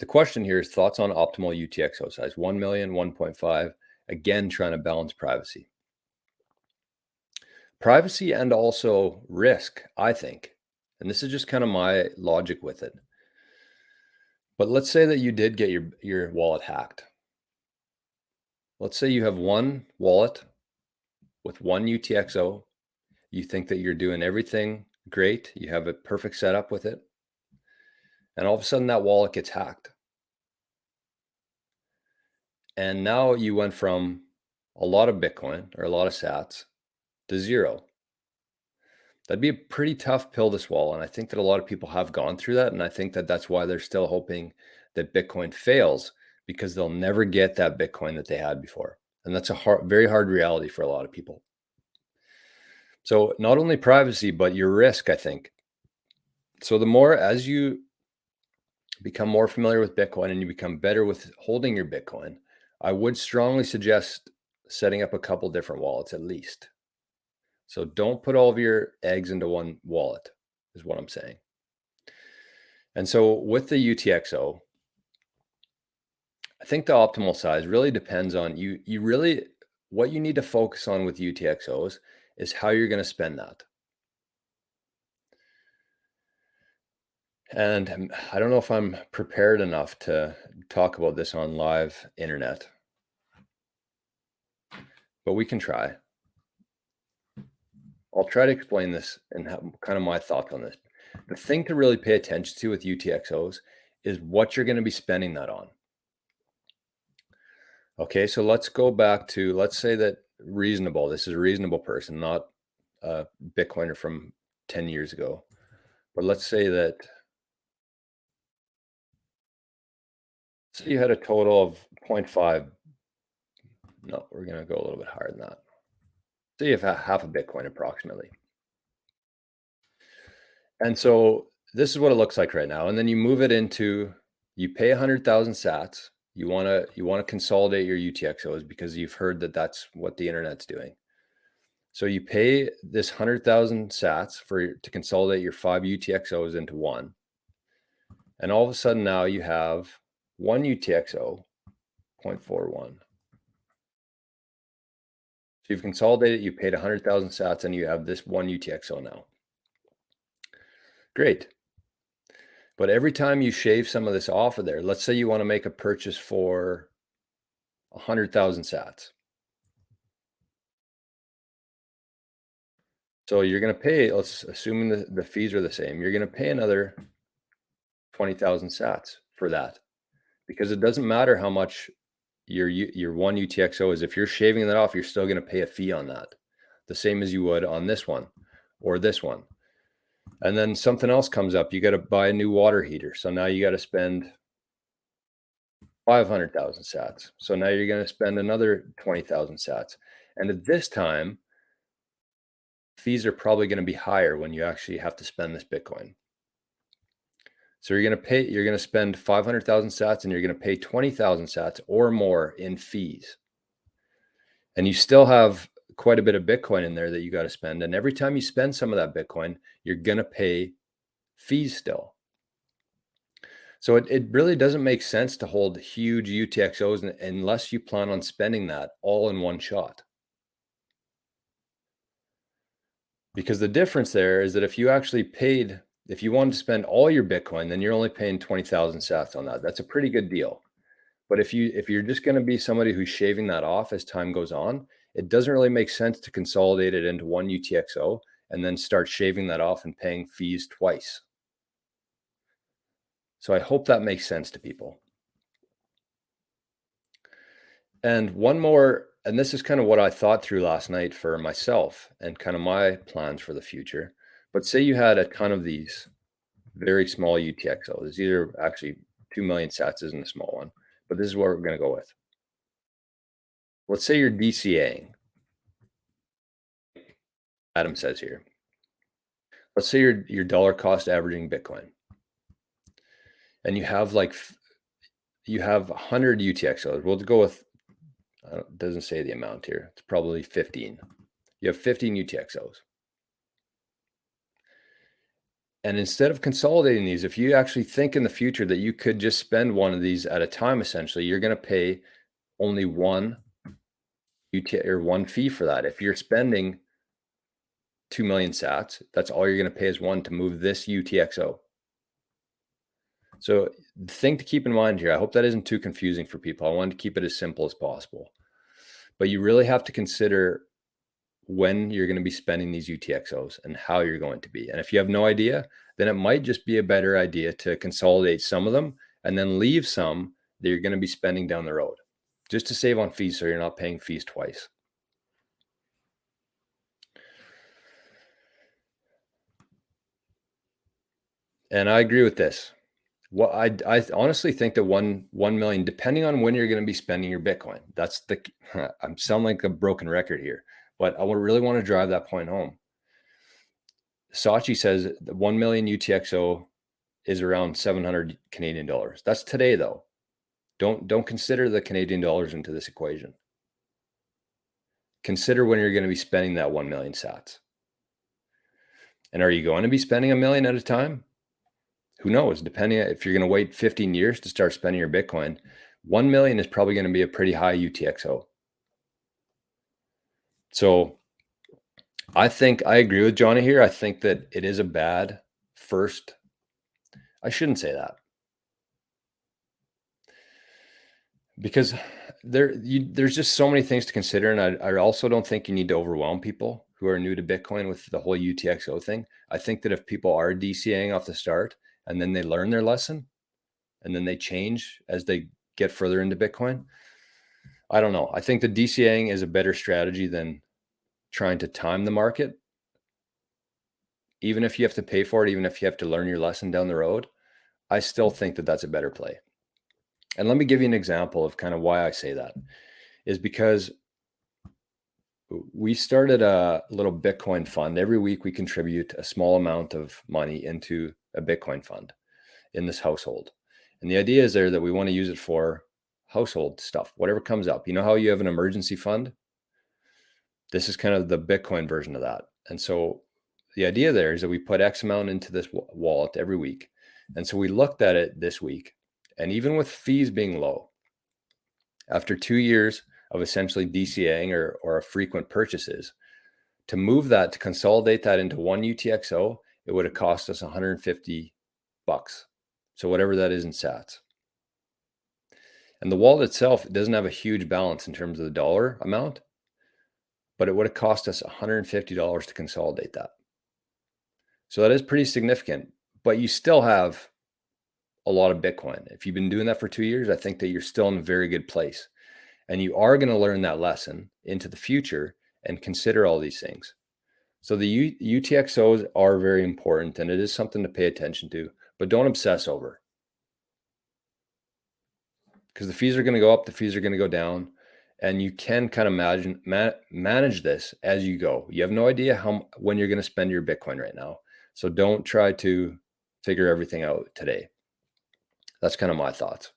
The question here is thoughts on optimal UTXO size, 1 million, 1.5, again, trying to balance privacy. Privacy and also risk, I think, and this is just kind of my logic with it. But let's say that you did get your wallet hacked. Let's say you have one wallet with one UTXO. You think that you're doing everything great. You have a perfect setup with it. And all of a sudden that wallet gets hacked. And now you went from a lot of Bitcoin or a lot of sats to zero. That'd be a pretty tough pill to swallow. And I think that a lot of people have gone through that. And I think that that's why they're still hoping that Bitcoin fails, because they'll never get that Bitcoin that they had before. And that's a very hard reality for a lot of people. So not only privacy, but your risk, I think. So the more as you become more familiar with Bitcoin and you become better with holding your Bitcoin, I would strongly suggest setting up a couple different wallets at least. So don't put all of your eggs into one wallet, is what I'm saying. And so with the UTXO, I think the optimal size really depends on you. What you need to focus on with UTXOs is how you're going to spend that. And I don't know if I'm prepared enough to talk about this on live internet, but we can try. I'll try to explain this and have kind of my thoughts on this. The thing to really pay attention to with UTXOs is what you're going to be spending that on. Okay, so let's go back to, let's say that reasonable, this is a reasonable person, not a Bitcoiner from 10 years ago. But let's say that, so you had a total of 0.5. No, we're going to go a little bit higher than that. So you have half a Bitcoin approximately. And so this is what it looks like right now. And then you move it into, you pay 100,000 sats. You want to consolidate your UTXOs because you've heard that that's what the internet's doing. So you pay this 100,000 sats to consolidate your 5 UTXOs into one. And all of a sudden now you have one UTXO, 0.41. So you've consolidated, you paid 100,000 sats and you have this one UTXO now. Great. But every time you shave some of this off of there, let's say you want to make a purchase for 100,000 sats. So you're going to pay, let's assuming the fees are the same, you're going to pay another 20,000 sats for that, because it doesn't matter how much your one UTXO is. If you're shaving that off, you're still going to pay a fee on that, the same as you would on this one or this one. And then something else comes up. You got to buy a new water heater. So now you got to spend 500,000 sats. So now you're going to spend another 20,000 sats. And at this time, fees are probably going to be higher when you actually have to spend this Bitcoin. So you're going to spend 500,000 sats and you're going to pay 20,000 sats or more in fees. And you still have quite a bit of Bitcoin in there that you got to spend. And every time you spend some of that Bitcoin, you're going to pay fees still. So it really doesn't make sense to hold huge UTXOs unless you plan on spending that all in one shot. Because the difference there is that if you wanted to spend all your Bitcoin, then you're only paying 20,000 sats on that. That's a pretty good deal. But if you're just going to be somebody who's shaving that off as time goes on, it doesn't really make sense to consolidate it into one UTXO and then start shaving that off and paying fees twice. So I hope that makes sense to people. And one more, and this is kind of what I thought through last night for myself and kind of my plans for the future. But say you had a ton of these very small UTXOs. These are actually 2 million sats isn't a small one, but this is what we're going to go with. Let's say you're DCAing. Adam says here. Let's say you're dollar cost averaging Bitcoin. And you have 100 UTXOs. We'll go with, it doesn't say the amount here. It's probably 15. You have 15 UTXOs. And instead of consolidating these, if you actually think in the future that you could just spend one of these at a time, essentially, you're going to pay only one or one fee for that. If you're spending 2 million sats, that's all you're going to pay is one to move this UTXO. So the thing to keep in mind here, I hope that isn't too confusing for people. I wanted to keep it as simple as possible. But you really have to consider when you're going to be spending these UTXOs and how you're going to be. And if you have no idea, then it might just be a better idea to consolidate some of them and then leave some that you're going to be spending down the road, just to save on fees so you're not paying fees twice. And I agree with this. Well, I honestly think that 1 million, depending on when you're going to be spending your Bitcoin, that's the I'm sound like a broken record here, but I would really want to drive that point home. Saatchi says the 1 million UTXO is around 700 Canadian dollars. That's today, though. Don't consider the Canadian dollars into this equation. Consider when you're going to be spending that 1 million sats. And are you going to be spending a million at a time? Who knows? Depending if you're going to wait 15 years to start spending your Bitcoin, 1 million is probably going to be a pretty high UTXO. So I think I agree with Johnny here. I think that it is a bad first. I shouldn't say that, because there's just so many things to consider. And I also don't think you need to overwhelm people who are new to Bitcoin with the whole UTXO thing. I think that if people are DCAing off the start and then they learn their lesson and then they change as they get further into Bitcoin, I don't know. I think the DCAing is a better strategy than trying to time the market. Even if you have to pay for it, even if you have to learn your lesson down the road, I still think that that's a better play. And let me give you an example of kind of why I say that is because we started a little Bitcoin fund. Every week we contribute a small amount of money into a Bitcoin fund in this household. And the idea is there that we want to use it for household stuff, whatever comes up. You know how you have an emergency fund? This is kind of the Bitcoin version of that. And so the idea there is that we put X amount into this wallet every week. And so we looked at it this week, and even with fees being low, after 2 years of essentially DCAing or frequent purchases, to move that, to consolidate that into one UTXO, it would have cost us 150 bucks. So whatever that is in sats. And the wallet itself, it doesn't have a huge balance in terms of the dollar amount, but it would have cost us $150 to consolidate that. So that is pretty significant, but you still have a lot of Bitcoin. If you've been doing that for 2 years, I think that you're still in a very good place. And you are going to learn that lesson into the future and consider all these things. So the UTXOs are very important, and it is something to pay attention to, but don't obsess over, because the fees are going to go up, the fees are going to go down, and you can kind of manage this as you go. You have no idea when you're going to spend your Bitcoin right now. So don't try to figure everything out today. That's kind of my thoughts.